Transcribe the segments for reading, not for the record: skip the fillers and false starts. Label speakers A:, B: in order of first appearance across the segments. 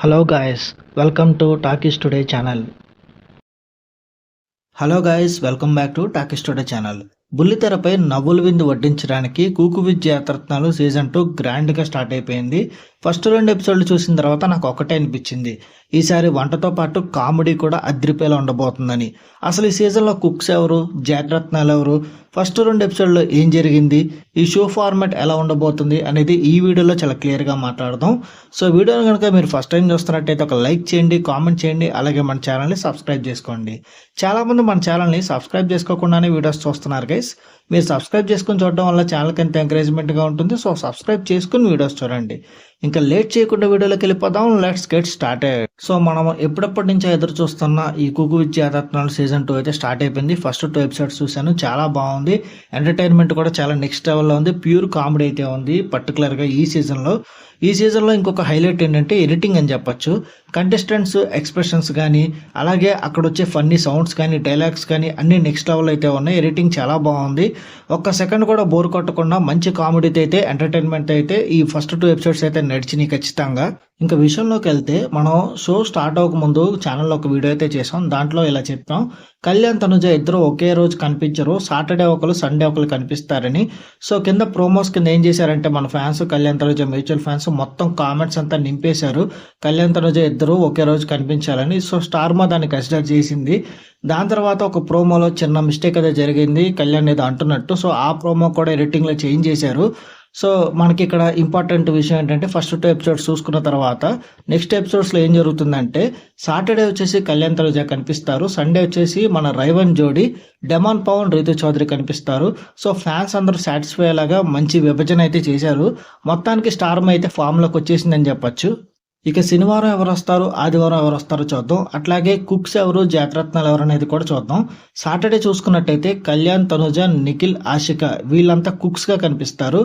A: Hello guys, welcome to Talkies Today channel. Welcome back to Talkies Today channel. బుల్లితెరపై నవ్వుల విందు వడ్డించడానికి కూకు with Jathi Ratnalu season 2 grand గా start అయిపోయింది. First 2 ఎపిసోడ్లు చూసిన తర్వాత నాకు ఒకటే అనిపించింది, ఈసారి వంటతో పాటు కామెడీ కూడా అద్రిపేలా ఉండబోతుందని. అసలు ఈ సీజన్ లో కుక్స్ ఎవరు, జాతరత్నాలు ఎవరు, ఫస్ట్ 2 ఎపిసోడ్లో ఏం జరిగింది, ఈ షో ఫార్మాట్ ఎలా ఉండబోతుంది అనేది ఈ వీడియోలో చాలా క్లియర్ గా మాట్లాడదాం. సో వీడియోని కనుక మీరు ఫస్ట్ టైం చూస్తున్నట్టయితే ఒక లైక్ చేయండి, కామెంట్ చేయండి, అలాగే మన ఛానల్ని సబ్స్క్రైబ్ చేసుకోండి. చాలా మంది మన ఛానల్ని సబ్స్క్రైబ్ చేసుకోకుండానే వీడియోస్ చూస్తున్నారు గైస్. మీరు సబ్స్క్రైబ్ చేసుకుని చూడడం వల్ల ఛానల్కి ఎంత ఎంకరేజ్మెంట్గా ఉంటుంది. సో సబ్స్క్రైబ్ చేసుకుని వీడియోస్ చూడండి. ఇంకా లేట్ చేయకుండా వీడియోలోకి వెళ్ళిపోదాం. Let's get started. సో మనం ఎప్పుడప్పటి నుంచో ఎదురు చూస్తున్న ఈ కుకు విత్ జాతరత్నాలు సీజన్ 2 అయితే స్టార్ట్ అయిపోయింది. ఫస్ట్ 2 ఎపిసోడ్స్ చూశాను, చాలా బాగుంది. ఎంటర్టైన్మెంట్ కూడా చాలా నెక్స్ట్ లెవెల్లో ఉంది. ప్యూర్ కామెడీ అయితే ఉంది పర్టికులర్గా ఈ సీజన్లో. ఈ సీజన్లో ఇంకొక హైలైట్ ఏంటంటే ఎడిటింగ్ అని చెప్పొచ్చు. కంటెస్టెంట్స్ ఎక్స్ప్రెషన్స్ కానీ, అలాగే అక్కడ వచ్చే ఫన్నీ సౌండ్స్ కానీ, డైలాగ్స్ కానీ అన్ని నెక్స్ట్ లెవెల్ అయితే ఉన్నాయి. ఎడిటింగ్ చాలా బాగుంది. ఒక్క సెకండ్ కూడా బోర్ కొట్టకుండా మంచి కామెడీతో అయితే ఎంటర్టైన్మెంట్ అయితే ఈ ఫస్ట్ 2 ఎపిసోడ్స్ అయితే నడిచినాయి ఖచ్చితంగా. ఇంకా విషయంలోకి వెళ్తే మనం షో స్టార్ట్ అవ్వక ముందు ఛానల్లో ఒక వీడియో అయితే చేసాం. దాంట్లో ఇలా చెప్పాం, కళ్యాణ్ తనుజ ఇద్దరు ఒకే రోజు కనిపించరు, సాటర్డే ఒకరు సండే ఒకరు కనిపిస్తారని. సో కింద ప్రోమోస్ కింద ఏం చేశారంటే మన fans, Kalyan Tanuja mutual fans మొత్తం కామెంట్స్ అంతా నింపేశారు కళ్యాణ్ తనుజ ఇద్దరు ఒకే రోజు కనిపించాలని. సో స్టార్మా దాన్ని కన్సిడర్ చేసింది. దాని తర్వాత ఒక ప్రోమోలో చిన్న మిస్టేక్ అయితే జరిగింది కళ్యాణ్ ఏదో అంటున్నట్టు. సో ఆ ప్రోమో కూడా ఎడిటింగ్లో చేంజ్ చేశారు. సో మనకి ఇక్కడ ఇంపార్టెంట్ విషయం ఏంటంటే ఫస్ట్ 2 ఎపిసోడ్స్ చూసుకున్న తర్వాత నెక్స్ట్ ఎపిసోడ్స్లో ఏం జరుగుతుందంటే సాటర్డే వచ్చేసి కళ్యాణ్ తనుజ కనిపిస్తారు, సండే వచ్చేసి మన రైవన్ జోడి డెమాన్ పవన్, రీతు చౌదరి కనిపిస్తారు. సో ఫ్యాన్స్ అందరూ సాటిస్ఫై అయ్యేలాగా మంచి విభజన అయితే చేశారు. మొత్తానికి స్టార్మా అయితే ఫామ్లోకి వచ్చేసిందని చెప్పొచ్చు. ఇక శనివారం ఎవరు వస్తారు, ఆదివారం ఎవరు వస్తారో చూద్దాం. అట్లాగే కుక్స్ ఎవరు, జాతరత్నాలు ఎవరు అనేది కూడా చూద్దాం. సాటర్డే చూసుకున్నట్టయితే కళ్యాణ్ తనుజ, నిఖిల్, ఆశిక వీళ్ళంతా కుక్స్ గా కనిపిస్తారు.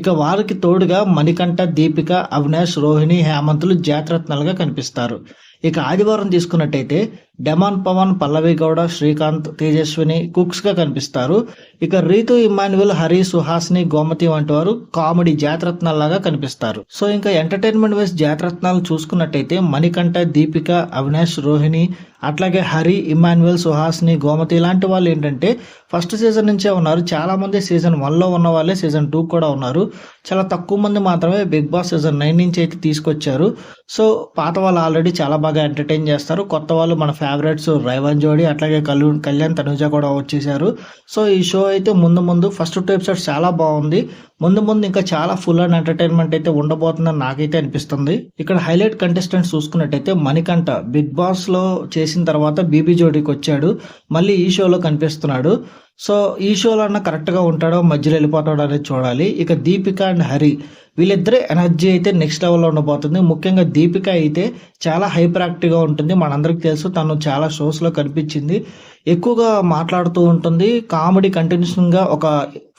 A: ఇక వారికి తోడుగా మణికంఠ, దీపిక, అవినాష్, రోహిణి, హేమంతులు జాతరత్నాలుగా కనిపిస్తారు. ఇక ఆదివారం తీసుకున్నట్టయితే డెమాన్ పవన్, పల్లవి గౌడ, శ్రీకాంత్, తేజస్విని కుక్స్ గా కనిపిస్తారు. ఇక రీతు, ఇమాన్యువల్, హరి, సుహాస్ని, గోమతి వంటి వారు కామెడీ జాతరత్నాల్లాగా కనిపిస్తారు. సో ఇంకా ఎంటర్టైన్మెంట్ వైజ్ జాతరత్నాలు చూసుకున్నట్టయితే మణికంఠ, దీపిక, అవినాష్, రోహిణి, అట్లాగే హరి, ఇమాన్యువల్, సుహాస్ని, గోమతి ఇలాంటి వాళ్ళు ఏంటంటే ఫస్ట్ సీజన్ నుంచే ఉన్నారు. చాలా మంది సీజన్ 1లో ఉన్న వాళ్ళే సీజన్ 2 కూడా ఉన్నారు. చాలా తక్కువ మంది మాత్రమే బిగ్ బాస్ సీజన్ 9 నుంచి అయితే తీసుకొచ్చారు. సో పాత వాళ్ళు ఆల్రెడీ చాలా బాగా ఎంటర్టైన్ చేస్తారు. కొత్త వాళ్ళు మన ఫేవరెట్స్ రైవన్ జోడి, అట్లాగే కళ్యాణ్ తనుజ కూడా వచ్చేసారు. సో ఈ షో అయితే ముందు ఫస్ట్ 2 ఎపిసోడ్స్ చాలా బాగుంది. ముందు ఇంకా చాలా ఫుల్ అండ్ ఎంటర్టైన్మెంట్ అయితే ఉండబోతుందని నాకైతే అనిపిస్తుంది. ఇక్కడ హైలైట్ కంటెస్టెంట్స్ చూసుకున్నట్టయితే మణికంఠ బిగ్ బాస్ లో చేసిన తర్వాత బీబీ జోడీకి వచ్చాడు, మళ్ళీ ఈ షోలో కనిపిస్తున్నాడు. సో ఈ షోలో అన్న కరెక్ట్ గా ఉంటాడో మధ్యలో వెళ్ళిపోతాడో అనేది చూడాలి. ఇక దీపిక అండ్ హరి వీళ్ళిద్దరే ఎనర్జీ అయితే నెక్స్ట్ లెవెల్లో ఉండబోతుంది. ముఖ్యంగా దీపిక అయితే చాలా హైపర్ యాక్టివ్ గా ఉంటుంది. మనందరికి తెలుసు, తను చాలా షోస్ లో కనిపించింది, ఎక్కువగా మాట్లాడుతూ ఉంటుంది. కామెడీ కంటిన్యూషన్ గా ఒక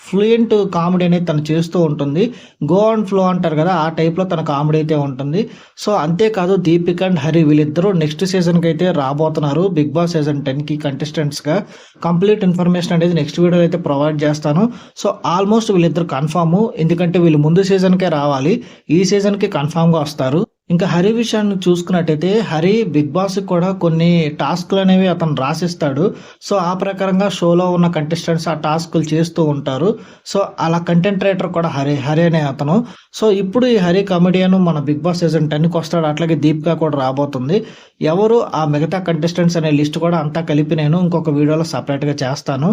A: ఫ్లూయెంట్ కామెడీ అనేది తను చేస్తూ ఉంటుంది. గో అండ్ ఫ్లో అంటారు కదా, ఆ టైప్ లో తన కామెడీ అయితే ఉంటుంది. సో అంతేకాదు దీపిక అండ్ హరి వీళ్ళిద్దరూ నెక్స్ట్ సీజన్ కి అయితే రాబోతున్నారు బిగ్ బాస్ సీజన్ 10 కి కంటెస్టెంట్స్ గా. కంప్లీట్ ఇన్ఫర్మేషన్ అనేది నెక్స్ట్ వీడియోలో అయితే ప్రొవైడ్ చేస్తాను. సో ఆల్మోస్ట్ వీళ్ళిద్దరు కన్ఫామ్, ఎందుకంటే వీళ్ళు ముందు సీజన్ కే రావాలి, ఈ సీజన్ కి కన్ఫామ్ గా వస్తారు. ఇంకా హరి విషయాన్ని చూసుకున్నట్టయితే హరి బిగ్ బాస్ కూడా కొన్ని టాస్క్లు అనేవి అతను రాసిస్తాడు. సో ఆ ప్రకారంగా షోలో ఉన్న కంటెస్టెంట్స్ ఆ టాస్క్లు చేస్తూ ఉంటారు. సో అలా కంటెంట్ రైటర్ కూడా హరి అనే అతను. సో ఇప్పుడు ఈ హరి కమెడియన్ మన బిగ్ బాస్ సీజన్ 10కి వస్తాడు. అట్లాగే దీపిక కూడా రాబోతుంది. ఎవరు ఆ మిగతా కంటెస్టెంట్స్ అనే లిస్ట్ కూడా అంతా కలిపి నేను ఇంకొక వీడియోలో సపరేట్ గా చేస్తాను.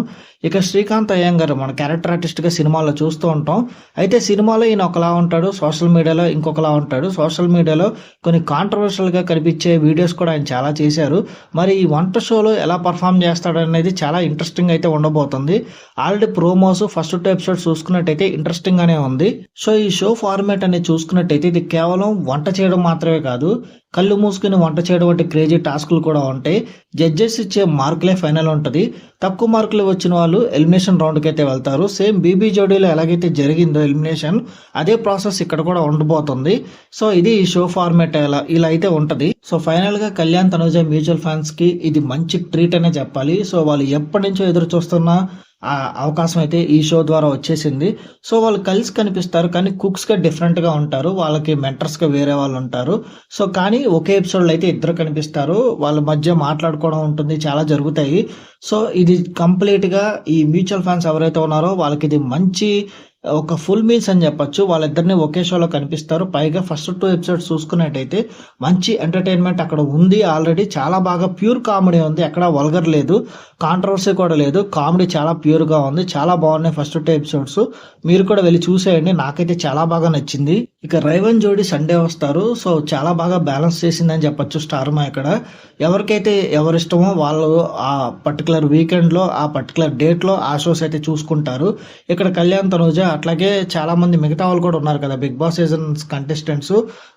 A: ఇక శ్రీకాంత్ అయ్యంగారు మన క్యారెక్టర్ ఆర్టిస్ట్ గా సినిమాలో చూస్తూ ఉంటాం. అయితే సినిమాలో ఈయన ఒకలా ఉంటాడు, సోషల్ మీడియాలో ఇంకొకలా ఉంటాడు. సోషల్ మీడియాలో కొన్ని కాంట్రవర్షియల్ గా కనిపించే వీడియోస్ కూడా ఆయన చాలా చేశారు. మరి ఈ వంట షోలో ఎలా పర్ఫామ్ చేస్తాడు అనేది చాలా ఇంట్రెస్టింగ్ అయితే ఉండబోతుంది. ఆల్రెడీ ప్రోమోస్ ఫస్ట్ 2 ఎపిసోడ్స్ చూసుకున్నట్టయితే ఇంట్రెస్టింగ్ గానే ఉంది. సో ఈ షో ఫార్మాట్ అనేది చూసుకున్నట్టయితే ఇది కేవలం వంట చేయడం మాత్రమే కాదు, కళ్ళు మూసుకుని వంట చేయడం వంటి క్రేజీ టాస్క్లు కూడా ఉంటాయి. జడ్జెస్ ఇచ్చే మార్కులే ఫైనల్ ఉంటుంది. తక్కువ మార్కులు వచ్చిన వాళ్ళు ఎలిమినేషన్ రౌండ్కి అయితే వెళ్తారు. సేమ్ బీబీ జోడీలో ఎలాగైతే జరిగిందో ఎలిమినేషన్, అదే ప్రాసెస్ ఇక్కడ కూడా ఉండబోతుంది. సో ఇది ఈ షో ఫార్మాట్ ఇలా అయితే ఉంటది. సో ఫైనల్ గా కళ్యాణ్ తనుజ మ్యూచువల్ ఫ్యాన్స్ కి ఇది మంచి ట్రీట్ అనే చెప్పాలి. సో వాళ్ళు ఎప్పటి నుంచో ఎదురు చూస్తున్న అవకాశం అయితే ఈ షో ద్వారా వచ్చేసింది. సో వాళ్ళు కలిసి కనిపిస్తారు కానీ కుక్స్గా డిఫరెంట్గా ఉంటారు, వాళ్ళకి మెంటర్స్గా వేరే వాళ్ళు ఉంటారు. సో కానీ ఒకే ఎపిసోడ్లో అయితే ఇద్దరు కనిపిస్తారు, వాళ్ళ మధ్య మాట్లాడుకోవడం ఉంటుంది, చాలా జరుగుతాయి. సో ఇది కంప్లీట్గా ఈ మ్యూచువల్ ఫ్యాన్స్ ఎవరైతే ఉన్నారో వాళ్ళకి ఇది మంచి ఒక ఫుల్ మీల్స్ అని చెప్పొచ్చు. వాళ్ళిద్దరిని ఒకే షోలో కనిపిస్తారు. పైగా ఫస్ట్ 2 ఎపిసోడ్స్ చూసుకున్నట్టయితే మంచి ఎంటర్టైన్మెంట్ అక్కడ ఉంది. ఆల్రెడీ చాలా బాగా ప్యూర్ కామెడీ ఉంది, ఎక్కడ వల్గర్ లేదు, కాంట్రవర్సీ కూడా లేదు, కామెడీ చాలా ప్యూర్గా ఉంది. చాలా బాగున్నాయి ఫస్ట్ 2 ఎపిసోడ్స్. మీరు కూడా వెళ్ళి చూసేయండి, నాకైతే చాలా బాగా నచ్చింది. ఇక రైవన్ జోడీ సండే వస్తారు. సో చాలా బాగా బ్యాలెన్స్ చేసిందని చెప్పొచ్చు స్టార్మా. ఇక్కడ ఎవరికైతే ఎవరిష్టమో వాళ్ళు ఆ పర్టికులర్ వీకెండ్లో ఆ పర్టికులర్ డేట్లో ఆ షోస్ అయితే చూసుకుంటారు. ఇక్కడ కళ్యాణ్ తనూజ అట్లాగే చాలా మంది మిగతా వాళ్ళు కూడా ఉన్నారు కదా Bigg Boss seasons contestants.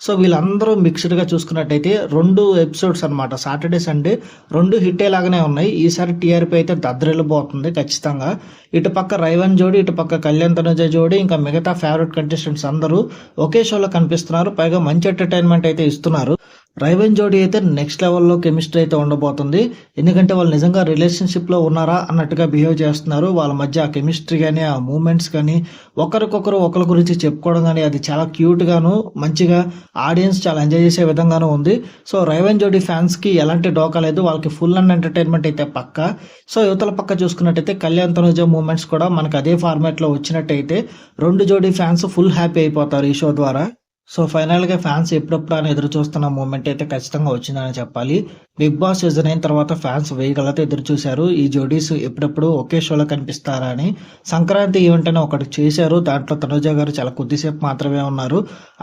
A: So వీళ్ళందరూ మిక్స్డ్గా చూసుకున్నట్టయితే 2 ఎపిసోడ్స్ అనమాట, సాటర్డే సండే 2 హిట్ లాగానే ఉన్నాయి. ఈసారి టీఆర్పీ అయితే దద్దరిల్లిపోతుంది ఖచ్చితంగా. ఇటు పక్క రైవన్ జోడీ, ఇటు పక్క కళ్యాణ్ తనూజ జోడీ, ఇంకా మిగతా ఫేవరెట్ కంటెస్టెంట్స్ అందరూ ఒకే షోలో కనిపిస్తున్నారు. పైగా మంచి ఎంటర్టైన్మెంట్ అయితే ఇస్తున్నారు. రైవన్ జోడీ అయితే నెక్స్ట్ లెవెల్లో కెమిస్ట్రీ అయితే ఉండబోతుంది. ఎందుకంటే వాళ్ళు నిజంగా రిలేషన్షిప్లో ఉన్నారా అన్నట్టుగా బిహేవ్ చేస్తున్నారు. వాళ్ళ మధ్య ఆ కెమిస్ట్రీ కానీ ఆ మూమెంట్స్ కానీ ఒకరి గురించి చెప్పుకోవడం కానీ అది చాలా క్యూట్గాను మంచిగా ఆడియన్స్ చాలా ఎంజాయ్ చేసే విధంగానూ ఉంది. సో రైవన్ జోడీ ఫ్యాన్స్కి ఎలాంటి డోకా లేదు, వాళ్ళకి ఫుల్ అండ్ ఎంటర్టైన్మెంట్ అయితే పక్క. సో యువతల పక్క చూసుకున్నట్టయితే కళ్యాణ్ తనూజ మూమెంట్స్ కూడా మనకు అదే ఫార్మాట్లో వచ్చినట్టయితే 2 జోడీ ఫ్యాన్స్ ఫుల్ హ్యాపీ అయిపోతారు ఈ షో ద్వారా. సో ఫైనల్గా ఫ్యాన్స్ ఎప్పుడప్పుడు అని ఎదురు చూస్తున్న మూమెంట్ అయితే ఖచ్చితంగా వచ్చిందని చెప్పాలి. బిగ్ బాస్ సీజన్ అయిన తర్వాత ఫ్యాన్స్ వేయగలతో ఎదురు చూశారు ఈ జోడీస్ ఎప్పుడప్పుడు ఒకే షోలో కనిపిస్తారా అని. సంక్రాంతి ఈవెంట్ అని ఒకటి చేశారు, దాంట్లో తనుజ గారు చాలా కొద్దిసేపు మాత్రమే ఉన్నారు.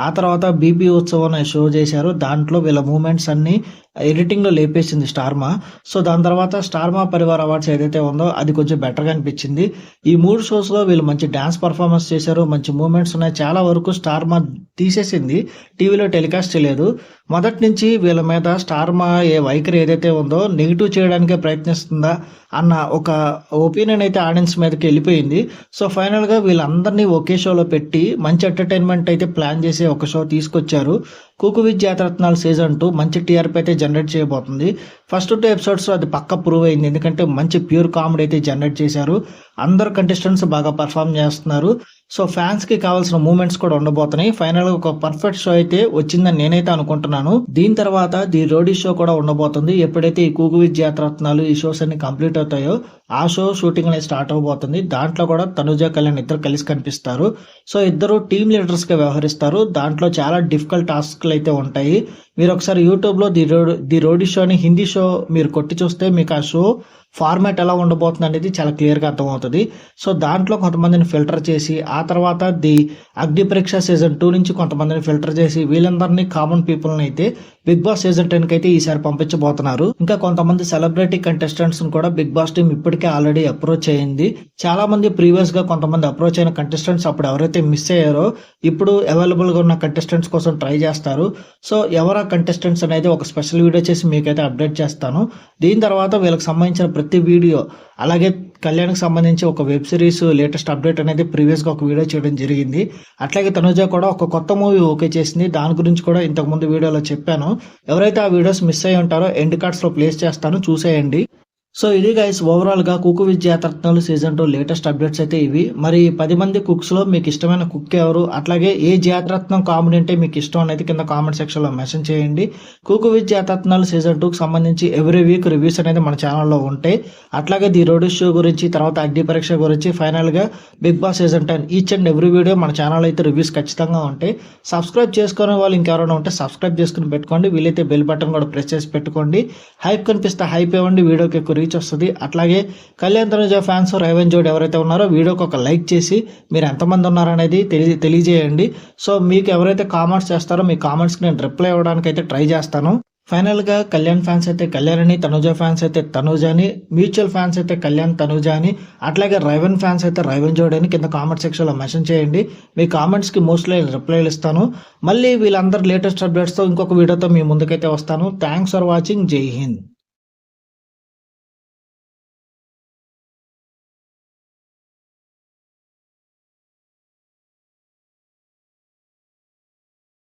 A: ఆ తర్వాత బీపీ ఉత్సవం అనే షో చేశారు, దాంట్లో వీళ్ళ మూమెంట్స్ అన్ని ఎడిటింగ్లో లేపేసింది స్టార్మా. సో దాని తర్వాత స్టార్మా పరివార్ అవార్డ్స్ ఏదైతే ఉందో అది కొంచెం బెటర్గా అనిపించింది. ఈ 3 షోస్లో వీళ్ళు మంచి డ్యాన్స్ పర్ఫార్మెన్స్ చేశారు, మంచి మూమెంట్స్ ఉన్నాయి. చాలా వరకు స్టార్మా తీసేసింది, టీవీలో టెలికాస్ట్ చేయలేదు. మొదటి నుంచి వీళ్ళ మీద స్టార్మా వైఖరి ఏదైతే ఉందో నెగిటివ్ చేయడానికే ప్రయత్నిస్తుందా అన్న ఒక ఒపీనియన్ అయితే ఆడియన్స్ మీదకి వెళ్ళిపోయింది. సో ఫైనల్గా వీళ్ళందరినీ ఒకే షోలో పెట్టి మంచి ఎంటర్టైన్మెంట్ అయితే ప్లాన్ చేసి ఒక షో తీసుకొచ్చారు. కుకు విత్ జాతరత్నాలు సీజన్ 2 మంచి టీఆర్పీ అయితే జనరేట్ చేయబోతుంది. ఫస్ట్ 2 ఎపిసోడ్స్ అది పక్క ప్రూవ్ అయింది, ఎందుకంటే మంచి ప్యూర్ కామెడీ అయితే జనరేట్ చేశారు. అందరు కంటెస్టెంట్స్ బాగా పర్ఫామ్ చేస్తున్నారు. సో ఫ్యాన్స్కి కావాల్సిన మూమెంట్స్ కూడా ఉండబోతున్నాయి. ఫైనల్గా ఒక పర్ఫెక్ట్ షో అయితే వచ్చిందని నేనైతే అనుకుంటున్నాను. దీని తర్వాత ది రోడీ షో కూడా ఉండబోతుంది. ఎప్పుడైతే ఈ కుకు విత్ జాతరత్నాలు ఈ షోస్ అన్ని కంప్లీట్ అవుతాయో ఆ షో షూటింగ్ అనేది స్టార్ట్ అవబోతుంది. దాంట్లో కూడా తనుజ కళ్యాణ్ ఇద్దరు కలిసి కనిపిస్తారు. సో ఇద్దరు టీమ్ లీడర్స్ గా వ్యవహరిస్తారు. దాంట్లో చాలా డిఫికల్ట్ టాస్క్లు అయితే ఉంటాయి. మీరు ఒకసారి యూట్యూబ్లో ది రోడీ షోని హిందీ షో మీరు కొట్టి చూస్తే మీకు ఆ షో ఫార్మాట్ ఎలా ఉండబోతుంది అనేది చాలా క్లియర్గా అర్థమవుతుంది. సో దాంట్లో కొంతమందిని ఫిల్టర్ చేసి ఆ తర్వాత ది అగ్ని పరీక్ష సీజన్ 2 నుంచి కొంతమందిని ఫిల్టర్ చేసి వీళ్ళందరినీ కామన్ పీపుల్ని అయితే బిగ్ బాస్ సీజన్ 10 కి అయితే ఈసారి పంపించబోతున్నారు. ఇంకా కొంతమంది సెలబ్రిటీ కంటెస్టెంట్స్ కూడా బిగ్ బాస్ టీం ఇప్పటికే ఆల్రెడీ అప్రోచ్ అయింది. చాలా మంది ప్రీవియస్ గా కొంతమంది అప్రోచ్ అయిన కంటెస్టెంట్స్ అప్పుడు ఎవరైతే మిస్ అయ్యారో ఇప్పుడు అవైలబుల్ గా ఉన్న కంటెస్టెంట్స్ కోసం ట్రై చేస్తారు. సో ఎవరా కంటెస్టెంట్స్ అనేది ఒక స్పెషల్ వీడియో చేసి మీకైతే అప్డేట్ చేస్తాను. దీని తర్వాత వీళ్ళకి సంబంధించిన ప్రతి వీడియో, అలాగే కళ్యాణ్కి సంబంధించి ఒక వెబ్ సిరీస్ లేటెస్ట్ అప్డేట్ అనేది ప్రీవియస్గా ఒక వీడియో చేయడం జరిగింది. అట్లాగే తనుజ కూడా ఒక కొత్త మూవీ ఓకే చేసింది, దాని గురించి కూడా ఇంతకుముందు వీడియోలో చెప్పాను. ఎవరైతే ఆ వీడియోస్ మిస్ అయ్యి ఉంటారో ఎండ్ కార్డ్స్లో ప్లేస్ చేస్తాను, చూసేయండి. సో ఇది గైస్ ఓవరాల్గా Kuku with Jathi Ratnalu season 2 latest updates అయితే ఇవి. మరి 10 మంది కుక్స్లో మీకు ఇష్టమైన కుక్ ఎవరు, అట్లాగే ఏ జాతరత్నం కామెడీ అంటే మీకు ఇష్టం అనేది కింద కామెంట్ సెక్షన్లో మెన్షన్ చేయండి. కుకు విత్ జాతరత్నాలు సీజన్ 2కి సంబంధించి ఎవ్రీ వీక్ రివ్యూస్ అనేది మన ఛానల్లో ఉంటాయి. అట్లాగే ది రోడ్ షో గురించి, తర్వాత అగ్ని పరీక్ష గురించి, ఫైనల్గా Bigg Boss season 10 each and every video మన ఛానల్లో అయితే రివ్యూస్ ఖచ్చితంగా ఉంటాయి. సబ్స్క్రైబ్ చేసుకునే వాళ్ళు ఇంకెవరైనా ఉంటే సబ్స్క్రైబ్ చేసుకుని పెట్టుకోండి. వీలైతే బెల్ బటన్ కూడా ప్రెస్ చేసి పెట్టుకోండి. హైప్ కనిపిస్తే హైప్ ఇవ్వండి, వీడియోకి ఎక్కువ రీచ్ వస్తుంది. అట్లాగే కళ్యాణ్ తనుజ ఫ్యాన్స్ రైవన్ జోడ్ ఎవరైతే ఉన్నారో వీడియోకి ఒక లైక్ చేసి మీరు ఎంతమంది ఉన్నారనేది తెలియజేయండి. సో మీకు ఎవరైతే కామెంట్స్ చేస్తారో మీ కామెంట్స్కి నేను రిప్లై ఇవ్వడానికి అయితే ట్రై చేస్తాను. ఫైనల్గా కళ్యాణ్ ఫ్యాన్స్ అయితే కళ్యాణ్ అని, తనుజ ఫ్యాన్స్ అయితే తనుజ అని, మ్యూచువల్ ఫ్యాన్స్ అయితే కళ్యాణ్ తనుజ అని, అట్లాగే రైవన్ ఫ్యాన్స్ అయితే రైవన్ జోడ్ అని కింద కామెంట్ సెక్షన్లో మెన్షన్ చేయండి. మీ కామెంట్స్కి మోస్ట్లీ రిప్లైలు ఇస్తాను. మళ్ళీ వీళ్ళందరూ లేటెస్ట్ అప్డేట్స్తో ఇంకొక వీడియోతో మీ ముందుకైతే వస్తాను. Thanks for watching. జై హింద్.